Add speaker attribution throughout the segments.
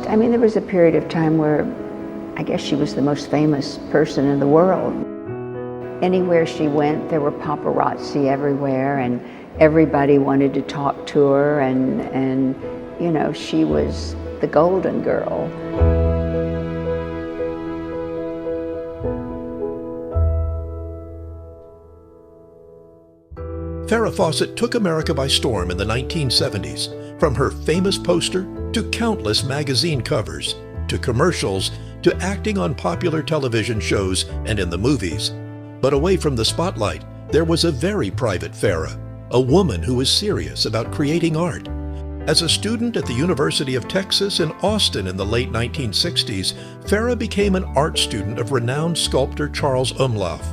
Speaker 1: I mean, there was a period of time where I guess she was the most famous person in the world. Anywhere she went, there were paparazzi everywhere, and everybody wanted to talk to her, and you know, she was the golden girl.
Speaker 2: Farrah Fawcett took America by storm in the 1970s, from her famous poster to countless magazine covers, to commercials, to acting on popular television shows and in the movies. But away from the spotlight, there was a very private Farrah, a woman who was serious about creating art. As a student at the University of Texas in Austin in the late 1960s, Farrah became an art student of renowned sculptor Charles Umlauf.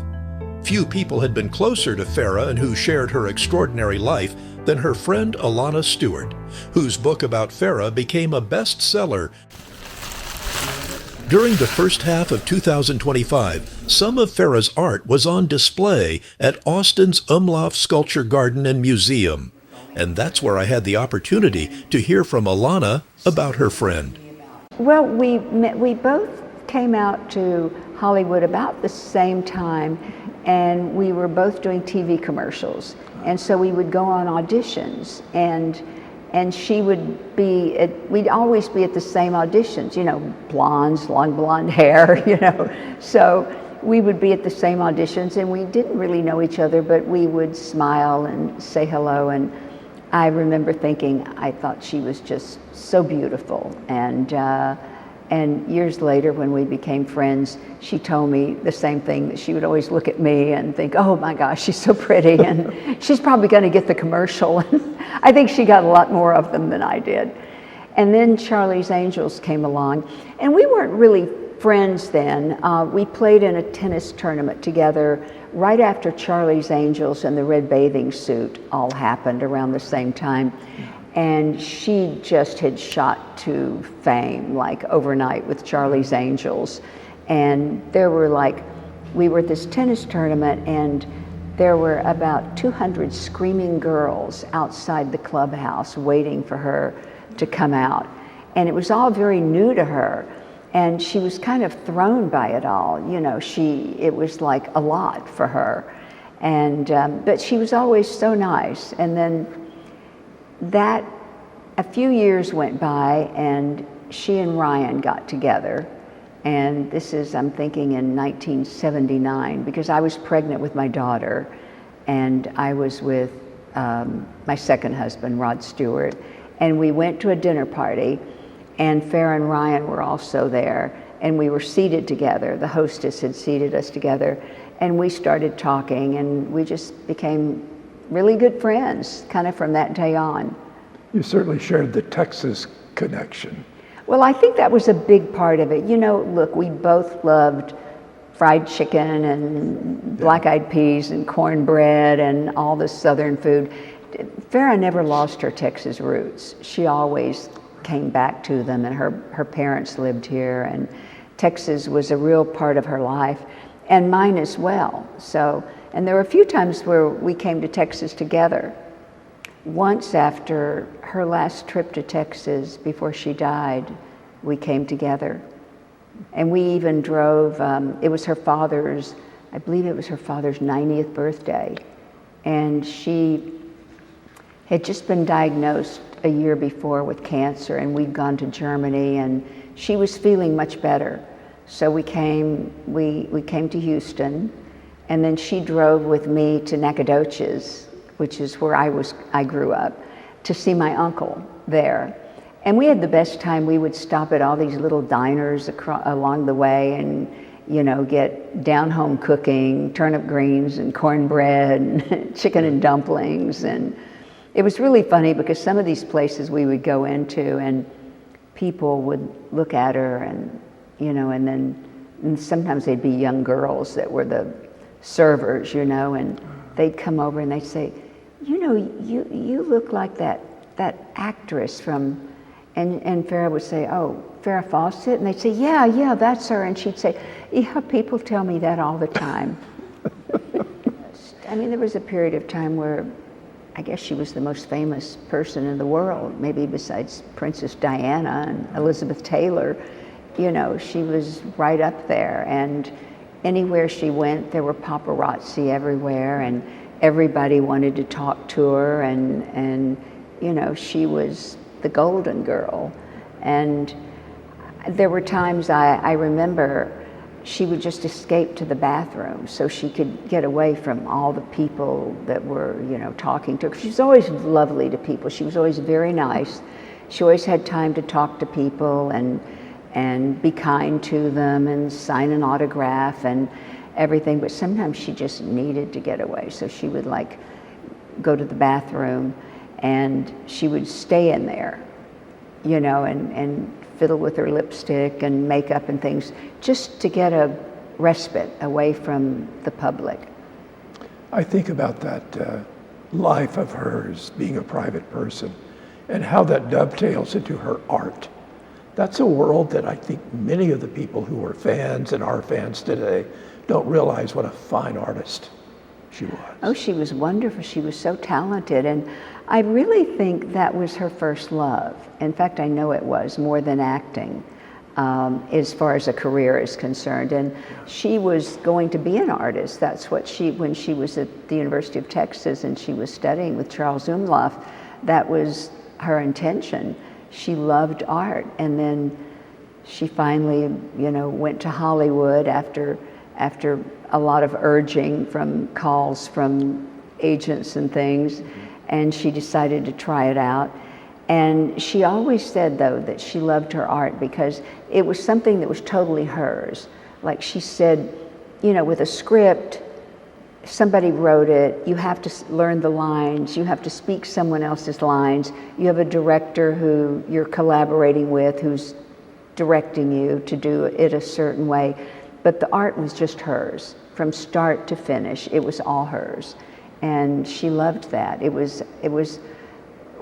Speaker 2: Few people had been closer to Farrah and who shared her extraordinary life than her friend Alana Stewart, whose book about Farrah became a bestseller. During the first half of 2025, some of Farrah's art was on display at Austin's Umlauf Sculpture Garden and Museum. And that's where I had the opportunity to hear from Alana about her friend.
Speaker 1: Well, we both came out to Hollywood about the same time, and we were both doing TV commercials. And so we would go on auditions, and she would be we'd always be at the same auditions, you know, blondes, long blonde hair, you know. So we would be at the same auditions, and we didn't really know each other, but we would smile and say hello. And I remember thinking, I thought she was just so beautiful. And years later, when we became friends, she told me the same thing, that she would always look at me and think, oh my gosh, she's so pretty, and she's probably going to get the commercial. I think she got a lot more of them than I did. And then Charlie's Angels came along, and we weren't really friends then. We played in a tennis tournament together right after Charlie's Angels and the red bathing suit all happened around the same time. And she just had shot to fame, like overnight, with Charlie's Angels. And we were at this tennis tournament, and there were about 200 screaming girls outside the clubhouse waiting for her to come out. And it was all very new to her, and she was kind of thrown by it all. You know, it was like a lot for her. And but she was always so nice. And then a few years went by, and she and Ryan got together. And this is, I'm thinking, in 1979, because I was pregnant with my daughter, and I was with my second husband, Rod Stewart, and we went to a dinner party, and Farrah and Ryan were also there, and we were seated together. The hostess had seated us together, and we started talking, and we just became really good friends, kind of from that day on.
Speaker 3: You certainly shared the Texas connection.
Speaker 1: Well, I think that was a big part of it. You know, look, we both loved fried chicken and black-eyed peas and cornbread and all the Southern food. Farrah never lost her Texas roots. She always came back to them, and her parents lived here, and Texas was a real part of her life, and mine as well. So, and there were a few times where we came to Texas together. Once after her last trip to Texas before she died, we came together. And we even drove, it was her father's, I believe it was her father's 90th birthday. And she had just been diagnosed a year before with cancer, and we'd gone to Germany, and she was feeling much better. So we came to Houston, and then she drove with me to Nacogdoches, which is where I grew up, to see my uncle there. And we had the best time. We would stop at all these little diners along the way, and you know, get down-home cooking, turnip greens and cornbread and chicken and dumplings. And it was really funny because some of these places we would go into, and people would look at her, and you know, and sometimes they'd be young girls that were the servers, you know, and they'd come over and they'd say, you know, you look like that actress from, and Farrah would say, oh, Farrah Fawcett? And they'd say, yeah, that's her. And she'd say, yeah, people tell me that all the time. I mean, there was a period of time where I guess she was the most famous person in the world, maybe besides Princess Diana and Elizabeth Taylor. You know, she was right up there, and anywhere she went, there were paparazzi everywhere, and everybody wanted to talk to her, and you know, she was the golden girl. And there were times I remember she would just escape to the bathroom so she could get away from all the people that were, you know, talking to her. She was always lovely to people. She was always very nice. She always had time to talk to people and be kind to them and sign an autograph and everything. But sometimes she just needed to get away. So she would like go to the bathroom and she would stay in there, you know, and fiddle with her lipstick and makeup and things, just to get a respite away from the public.
Speaker 3: I think about that life of hers, being a private person, and how that dovetails into her art. That's a world that I think many of the people who are fans and are fans today don't realize what a fine artist she was.
Speaker 1: Oh, she was wonderful. She was so talented. And I really think that was her first love. In fact, I know it was, more than acting, as far as a career is concerned. And she was going to be an artist. That's what when she was at the University of Texas and she was studying with Charles Umlauf, that was her intention. She loved art. And then she finally, you know, went to Hollywood after a lot of urging from calls from agents and things, and she decided to try it out. And she always said, though, that she loved her art because it was something that was totally hers. Like she said, you know, with a script, somebody wrote it, you have to learn the lines, you have to speak someone else's lines, you have a director who you're collaborating with who's directing you to do it a certain way. But the art was just hers. From start to finish, it was all hers. And she loved that. It was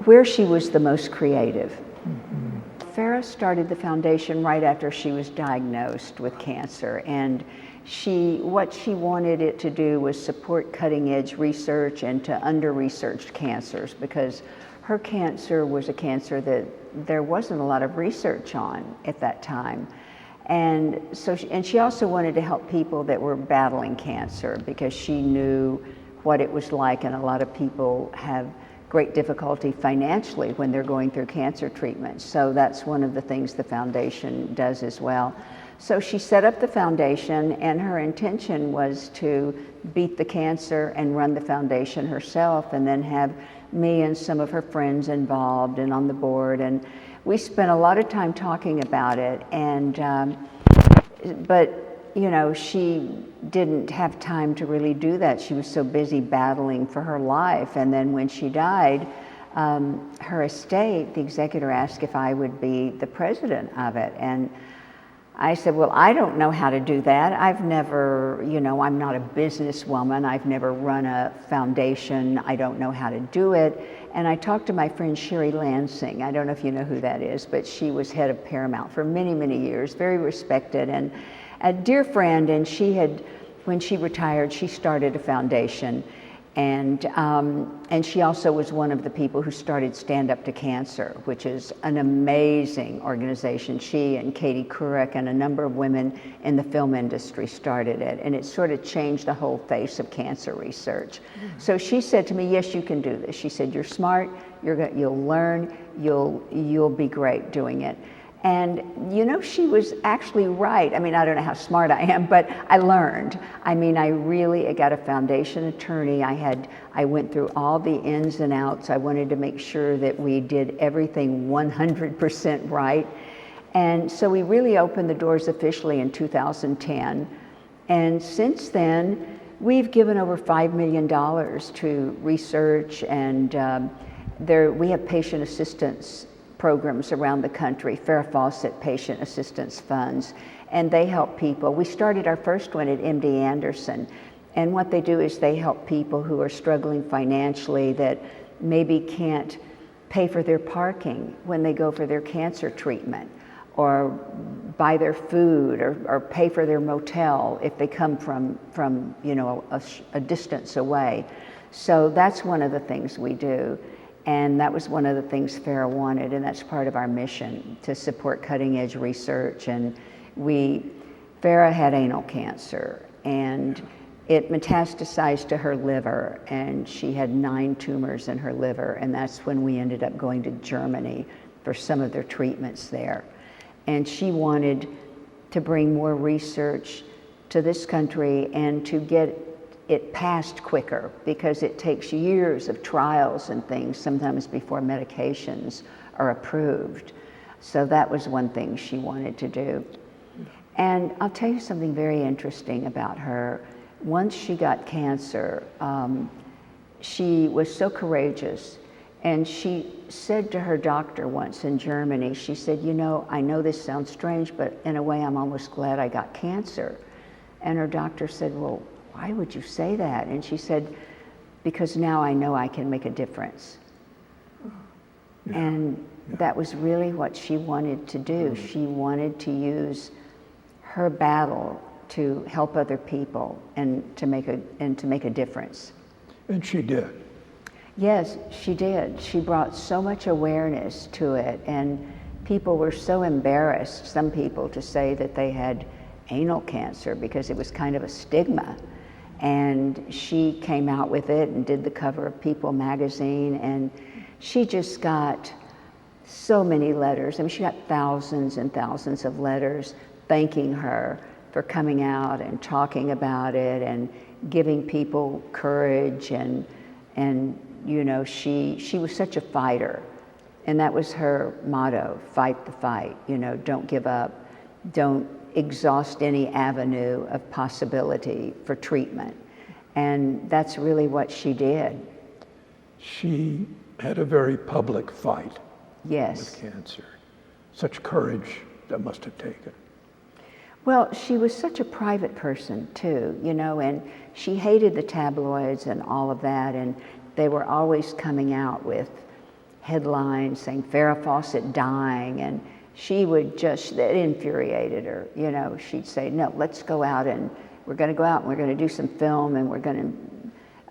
Speaker 1: where she was the most creative. Mm-hmm. Farrah started the foundation right after she was diagnosed with cancer. And what she wanted it to do was support cutting-edge research into under-researched cancers, because her cancer was a cancer that there wasn't a lot of research on at that time. And so, she also wanted to help people that were battling cancer, because she knew what it was like, and a lot of people have great difficulty financially when they're going through cancer treatment. So that's one of the things the foundation does as well. So she set up the foundation, and her intention was to beat the cancer and run the foundation herself, and then have me and some of her friends involved and on the board. And we spent a lot of time talking about it, and but you know, she didn't have time to really do that. She was so busy battling for her life. And then when she died, her estate, the executor asked if I would be the president of it. And I said, well, I don't know how to do that. I've never, you know, I'm not a businesswoman. I've never run a foundation. I don't know how to do it. And I talked to my friend Sherry Lansing. I don't know if you know who that is, but she was head of Paramount for many, many years, very respected, and a dear friend. And she had, when she retired, she started a foundation. And she also was one of the people who started Stand Up to Cancer, which is an amazing organization. She and Katie Couric and a number of women in the film industry started it, and it sort of changed the whole face of cancer research. Mm-hmm. So she said to me, yes, you can do this. She said, you're smart, you'll learn, you'll be great doing it. And, you know, she was actually right. I mean, I don't know how smart I am, but I learned. I mean, I got a foundation attorney. I went through all the ins and outs. I wanted to make sure that we did everything 100% right. And so we really opened the doors officially in 2010. And since then, we've given over $5 million to research, and we have patient assistance programs around the country, Farrah Fawcett Patient Assistance Funds, and they help people. We started our first one at MD Anderson, and what they do is they help people who are struggling financially that maybe can't pay for their parking when they go for their cancer treatment, or buy their food or pay for their motel if they come from you know, a distance away. So that's one of the things we do. And that was one of the things Farrah wanted, and that's part of our mission, to support cutting edge research. And Farrah had anal cancer, and it metastasized to her liver, and she had 9 tumors in her liver, and that's when we ended up going to Germany for some of their treatments there. And she wanted to bring more research to this country and to get it passed quicker, because it takes years of trials and things sometimes before medications are approved. So that was one thing she wanted to do. And I'll tell you something very interesting about her. Once she got cancer, she was so courageous, and she said to her doctor once in Germany, she said, you know, I know this sounds strange, but in a way I'm almost glad I got cancer. And her doctor said, well, why would you say that? And she said, because now I know I can make a difference. Yeah. And that was really what she wanted to do. She wanted to use her battle to help other people and to make a difference.
Speaker 3: And she did.
Speaker 1: Yes, she did. She brought so much awareness to it, and people were so embarrassed, some people, to say that they had anal cancer because it was kind of a stigma. And she came out with it and did the cover of People magazine, and she just got so many letters. I mean, she got thousands and thousands of letters thanking her for coming out and talking about it and giving people courage, and you know, she was such a fighter, and that was her motto: fight the fight, you know, don't give up, don't exhaust any avenue of possibility for treatment. And that's really what she did.
Speaker 3: She had a very public fight.
Speaker 1: Yes.
Speaker 3: With cancer. Such courage that must have taken.
Speaker 1: Well, she was such a private person too, you know, and she hated the tabloids and all of that, and they were always coming out with headlines saying Farrah Fawcett dying, and she would just, that infuriated her, you know. She'd say, no, let's go out, and we're going to go out and we're going to do some film, and we're going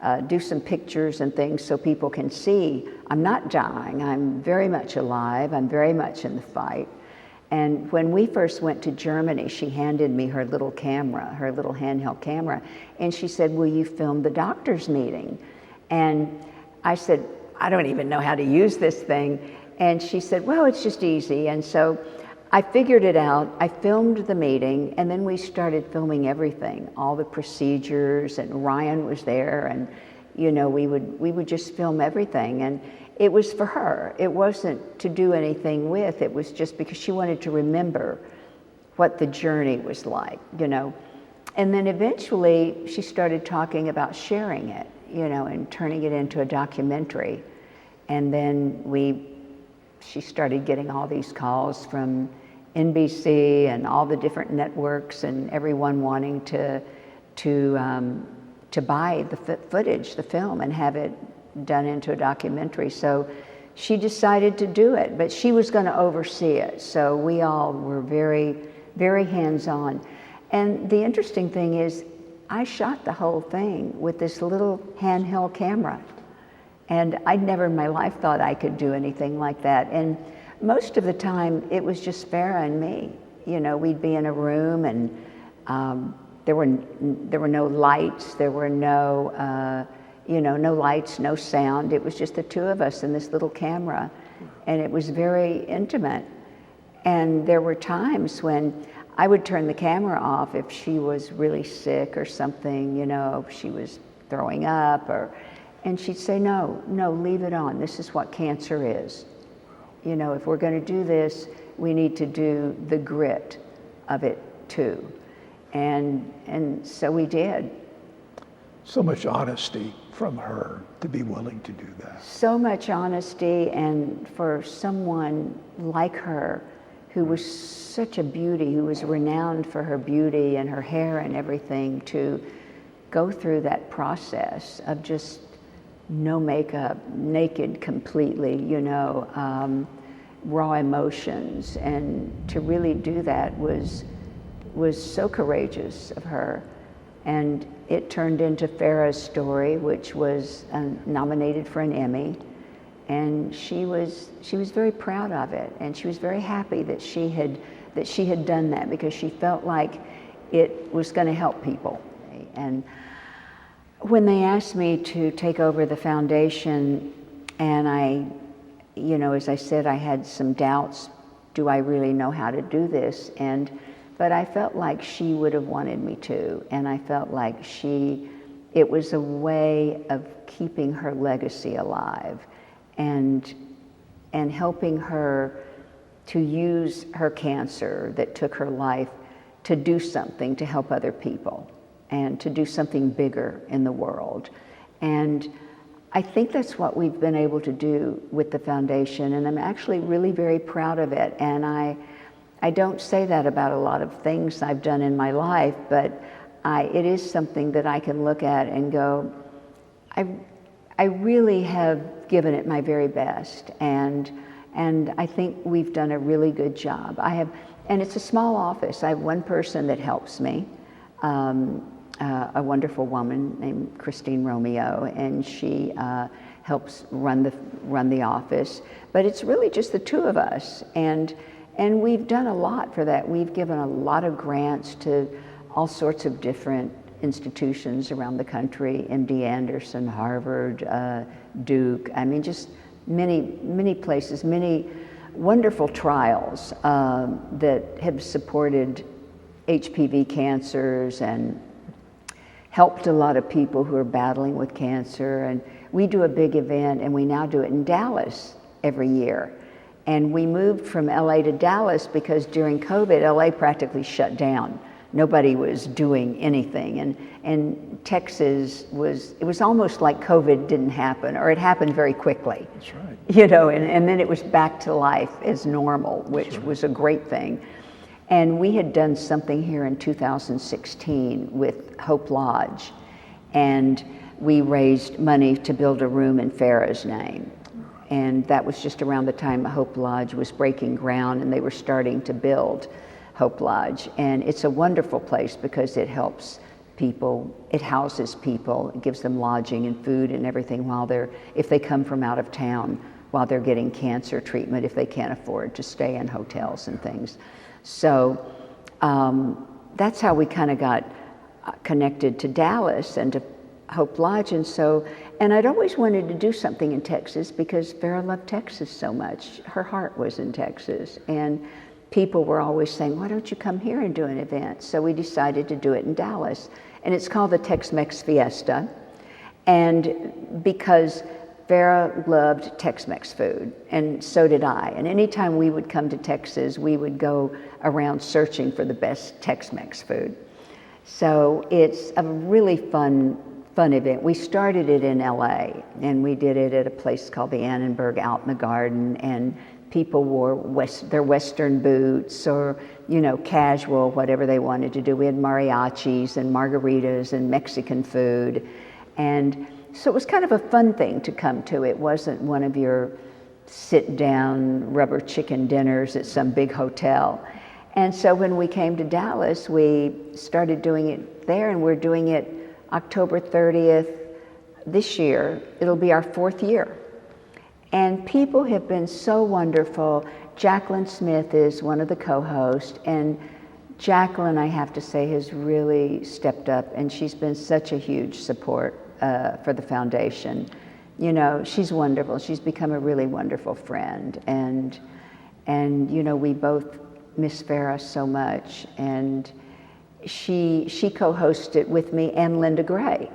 Speaker 1: to do some pictures and things so people can see I'm not dying, I'm very much alive, I'm very much in the fight. And when we first went to Germany, she handed me her little camera, her little handheld camera, and she said, will you film the doctor's meeting? And I said, I don't even know how to use this thing. And she said, well, it's just easy. And so I figured it out. I filmed the meeting, and then we started filming everything, all the procedures, and Ryan was there, and you know, we would just film everything. And it was for her. It wasn't to do anything with. It was just because she wanted to remember what the journey was like, you know. And then eventually she started talking about sharing it, you know, and turning it into a documentary. And then she started getting all these calls from NBC and all the different networks, and everyone wanting to buy the footage, the film, and have it done into a documentary. So she decided to do it, but she was going to oversee it. So we all were very, very hands-on. And the interesting thing is, I shot the whole thing with this little handheld camera. And I'd never in my life thought I could do anything like that. And most of the time, it was just Farrah and me. You know, we'd be in a room, and there were no lights, there were no lights, no sound. It was just the two of us and this little camera, and it was very intimate. And there were times when I would turn the camera off if she was really sick or something, you know, if she was throwing up, and she'd say, no, leave it on. This is what cancer is. You know, if we're going to do this, we need to do the grit of it too. And so we did.
Speaker 3: So much honesty from her to be willing to do that.
Speaker 1: So much honesty, and for someone like her, who was such a beauty, who was renowned for her beauty and her hair and everything, to go through that process of just no makeup, naked completely, you know, raw emotions, and to really do that was so courageous of her. And it turned into Farrah's story, which was nominated for an Emmy, and she was very proud of it, and she was very happy that she had done that, because she felt like it was going to help people. And when they asked me to take over the foundation, and I, as I said, I had some doubts, do I really know how to do this? But I felt like she would have wanted me to, and I felt like it was a way of keeping her legacy alive and helping her to use her cancer that took her life to do something to help other people and to do something bigger in the world. And I think that's what we've been able to do with the foundation, and I'm actually really very proud of it. And I don't say that about a lot of things I've done in my life, but it is something that I can look at and go, I really have given it my very best, and I think we've done a really good job. And it's a small office. I have one person that helps me, a wonderful woman named Christine Romeo, and she helps run the office. But it's really just the two of us, and we've done a lot for that. We've given a lot of grants to all sorts of different institutions around the country, MD Anderson, Harvard, Duke, just many places, many wonderful trials that have supported HPV cancers and helped a lot of people who are battling with cancer. And we do a big event, and we now do it in Dallas every year. And we moved from LA to Dallas because during COVID, LA practically shut down. Nobody was doing anything, and Texas it was almost like COVID didn't happen, or it happened very quickly.
Speaker 3: That's right.
Speaker 1: And then it was back to life as normal, which was a great thing. And we had done something here in 2016 with Hope Lodge, and we raised money to build a room in Farrah's name. And that was just around the time Hope Lodge was breaking ground, and they were starting to build Hope Lodge. And it's a wonderful place because it helps people, it houses people, it gives them lodging and food and everything if they come from out of town, while they're getting cancer treatment, if they can't afford to stay in hotels and things. So that's how we kind of got connected to Dallas and to Hope Lodge. And I'd always wanted to do something in Texas because Farrah loved Texas so much. Her heart was in Texas. And people were always saying, why don't you come here and do an event? So we decided to do it in Dallas. And it's called the Tex-Mex Fiesta. And because Farrah loved Tex-Mex food, and so did I. And anytime we would come to Texas, we would go around searching for the best Tex-Mex food. So it's a really fun event. We started it in LA, and we did it at a place called the Annenberg out in the garden, and people wore their Western boots or, casual, whatever they wanted to do. We had mariachis and margaritas and Mexican food. And so it was kind of a fun thing to come to. It wasn't one of your sit-down rubber chicken dinners at some big hotel. And so when we came to Dallas, we started doing it there, and we're doing it October 30th this year. It'll be our 4th year. And people have been so wonderful. Jacqueline Smith is one of the co-hosts, and Jacqueline, I have to say, has really stepped up, and she's been such a huge support for the foundation. She's wonderful. She's become a really wonderful friend, and we both miss Farrah so much. And she co-hosted with me and Linda Gray.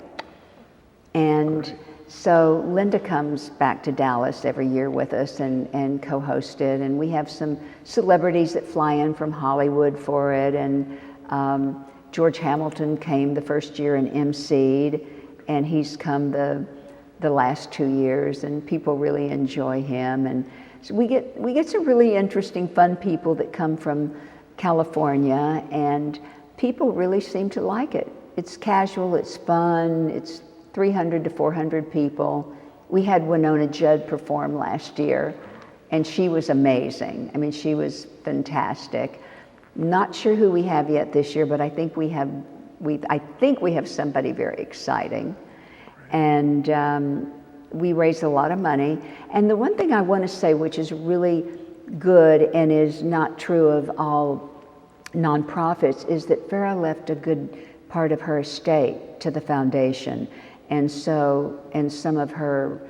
Speaker 1: And so Linda comes back to Dallas every year with us and co-hosted, and we have some celebrities that fly in from Hollywood for it. And George Hamilton came the first year and emceed, and he's come the last 2 years, and people really enjoy him. And so we get some really interesting, fun people that come from California, and people really seem to like it. It's casual, it's fun, it's 300 to 400 people. We had Winona Judd perform last year, And she was amazing. I mean, she was fantastic. Not sure who we have yet this year, but I think we have somebody very exciting. And we raised a lot of money. And the one thing I want to say, which is really good and is not true of all nonprofits, is that Farrah left a good part of her estate to the foundation. And some of her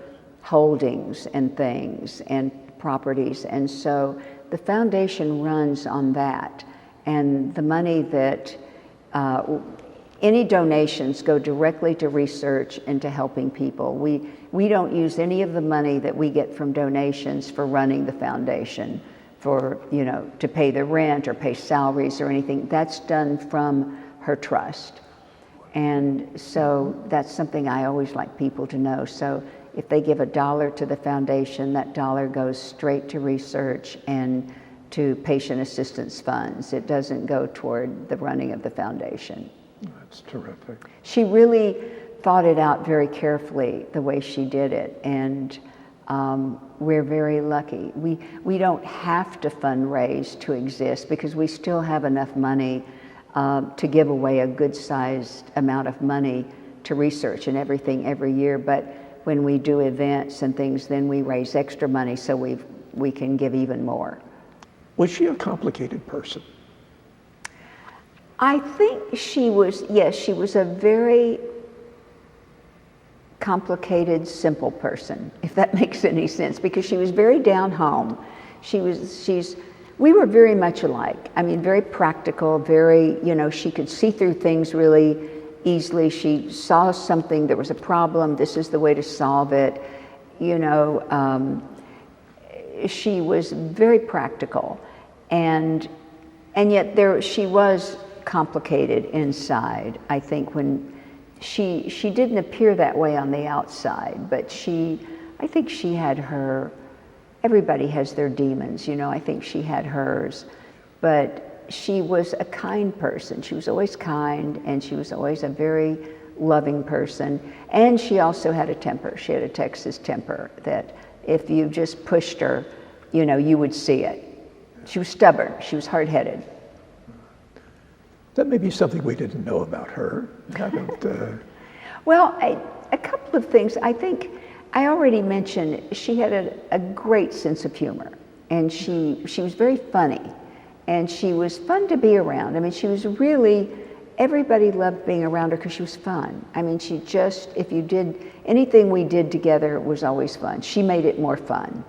Speaker 1: holdings and things and properties. And so the foundation runs on that. And the money that, any donations go directly to research and to helping people. We don't use any of the money that we get from donations for running the foundation, for, to pay the rent or pay salaries or anything. That's done from her trust. And so that's something I always like people to know. So if they give $1 to the foundation, that dollar goes straight to research and to patient assistance funds. It doesn't go toward the running of the foundation.
Speaker 3: That's terrific.
Speaker 1: She really thought it out very carefully, the way she did it, and we're very lucky. We don't have to fundraise to exist because we still have enough money to give away a good-sized amount of money to research and everything every year. But when we do events and things, then we raise extra money so we can give even more.
Speaker 3: Was she a complicated person?
Speaker 1: I think she was a very complicated, simple person, if that makes any sense, because she was very down home. We were very much alike. I mean, very practical, very, she could see through things really easily. She saw something, there was a problem, this is the way to solve it. She was very practical, and yet she was complicated inside. I think when she didn't appear that way on the outside, but I think she had everybody has their demons, I think she had hers, but she was a kind person. She was always kind, and she was always a very loving person, and she also had a temper. She had a Texas temper that if you just pushed her, you would see it. She was stubborn, she was hard-headed.
Speaker 3: That may be something we didn't know about her.
Speaker 1: Well, a couple of things. I think I already mentioned she had a great sense of humor, and she was very funny, and she was fun to be around. I mean, she was really, everybody loved being around her because she was fun. I mean, if you did, anything we did together was always fun. She made it more fun.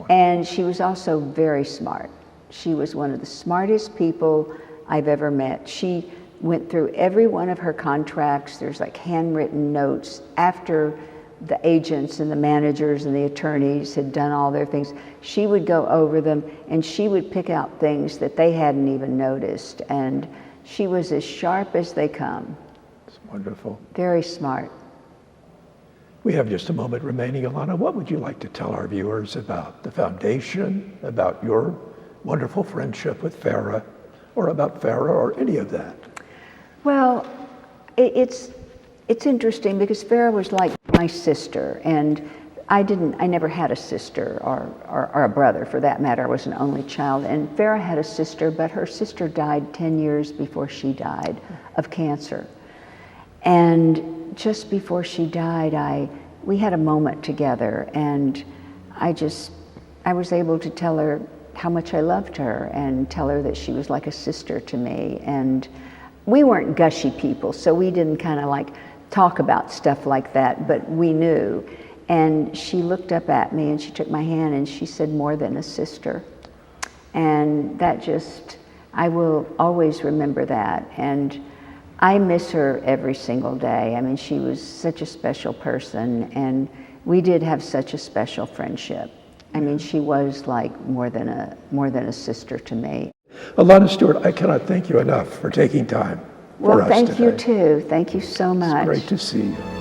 Speaker 1: And she was also very smart. She was one of the smartest people I've ever met. She went through every one of her contracts. There's like handwritten notes after the agents and the managers and the attorneys had done all their things. She would go over them, and she would pick out things that they hadn't even noticed. And she was as sharp as they come.
Speaker 3: It's wonderful.
Speaker 1: Very smart.
Speaker 3: We have just a moment remaining. Alana, what would you like to tell our viewers about the foundation, about your wonderful friendship with Farrah, or about Farrah, or any of that?
Speaker 1: Well, it's interesting because Farrah was like my sister, and I never had a sister or a brother for that matter. I was an only child, and Farrah had a sister, but her sister died 10 years before she died of cancer. And just before she died, we had a moment together, and I was able to tell her how much I loved her and tell her that she was like a sister to me. And we weren't gushy people, so we didn't kind of like talk about stuff like that, but we knew. And she looked up at me and she took my hand and she said, "More than a sister." And I will always remember that. And I miss her every single day. I mean, she was such a special person, and we did have such a special friendship. I mean, she was like more than a sister to me.
Speaker 3: Alana Stewart, I cannot thank you enough for taking time for us today.
Speaker 1: Well, thank you too. Thank you so much.
Speaker 3: It's great to see you.